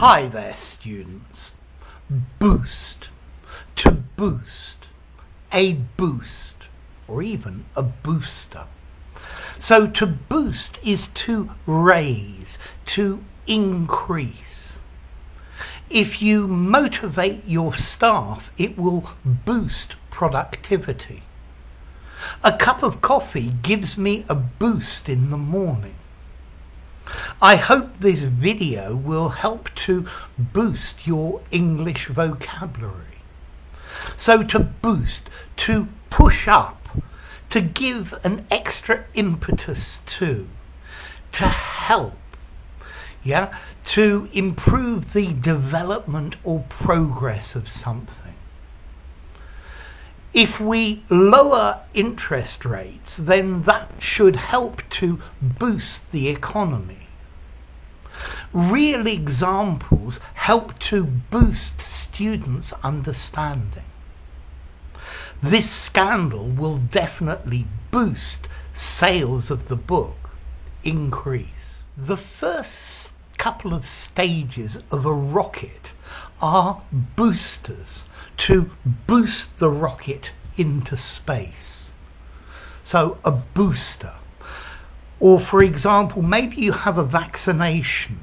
Hi there, students. Boost. To boost. A boost. Or even a booster. So to boost is to raise, to increase. If you motivate your staff, it will boost productivity. A cup of coffee gives me a boost in the morning. I hope this video will help to boost your English vocabulary. So to boost, to push up, to give an extra impetus to help, to improve the development or progress of something. If we lower interest rates, then that should help to boost the economy. Real examples help to boost students' understanding. This scandal will definitely boost sales of the book, increase. The first couple of stages of a rocket are boosters, to boost the rocket into space. So a booster. Or for example, maybe you have a vaccination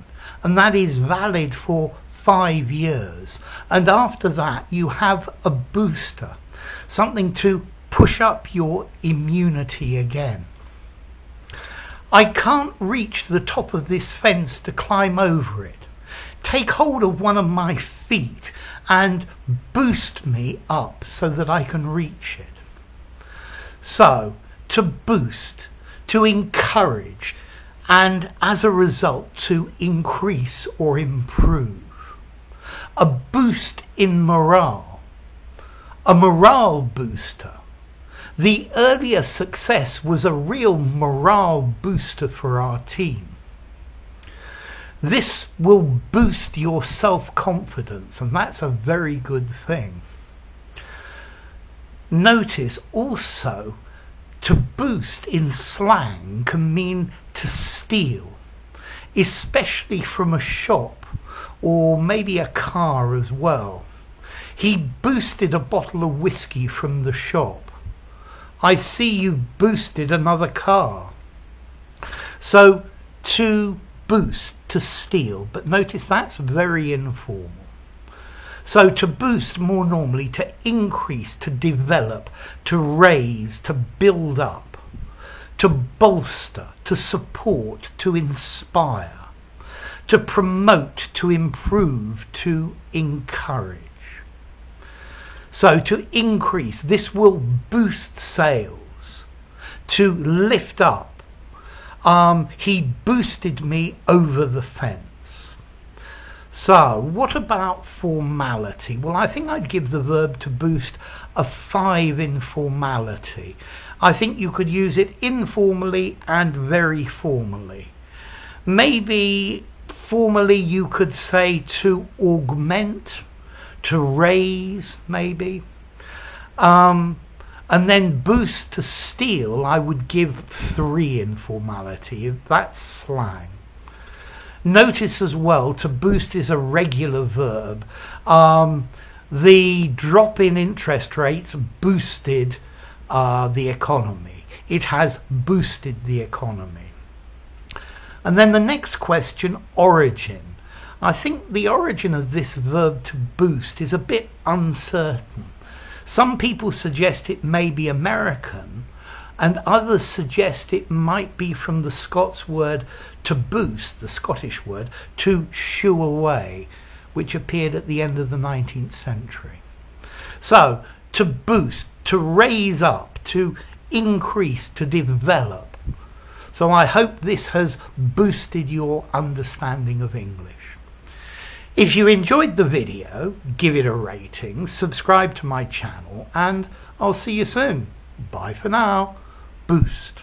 and that is valid for 5 years, and after that you have a booster, something to push up your immunity again. I can't reach the top of this fence to climb over it. Take hold of one of my feet and boost me up so that I can reach it. So, to boost, to encourage, and as a result to increase or improve. A boost in morale. A morale booster. The earlier success was a real morale booster for our team. This will boost your self-confidence, and that's a very good thing. Notice also, to boost in slang can mean to steal, especially from a shop or maybe a car as well. He boosted a bottle of whiskey from the shop. I see you boosted another car. So to boost, to steal, but notice that's very informal. So to boost, more normally to increase, to develop, to raise, to build up, to bolster, to support, to inspire, to promote, to improve, to encourage. So to increase, this will boost sales. To lift up, he boosted me over the fence. So what about formality? Well, I think I'd give the verb to boost a 5 in formality. I think you could use it informally and very formally. Maybe formally you could say to augment, to raise, maybe. And then boost, to steal, I would give 3 in formality. That's slang. Notice as well, to boost is a regular verb. The drop in interest rates boosted the economy. It has boosted the economy. And then the next question, origin. I think the origin of this verb to boost is a bit uncertain. Some people suggest it may be American, and others suggest it might be from the Scots word to boost, the Scottish word, to shoo away, which appeared at the end of the 19th century. So, to boost, to raise up, to increase, to develop. So I hope this has boosted your understanding of English. If you enjoyed the video, give it a rating, subscribe to my channel, and I'll see you soon. Bye for now. Boost.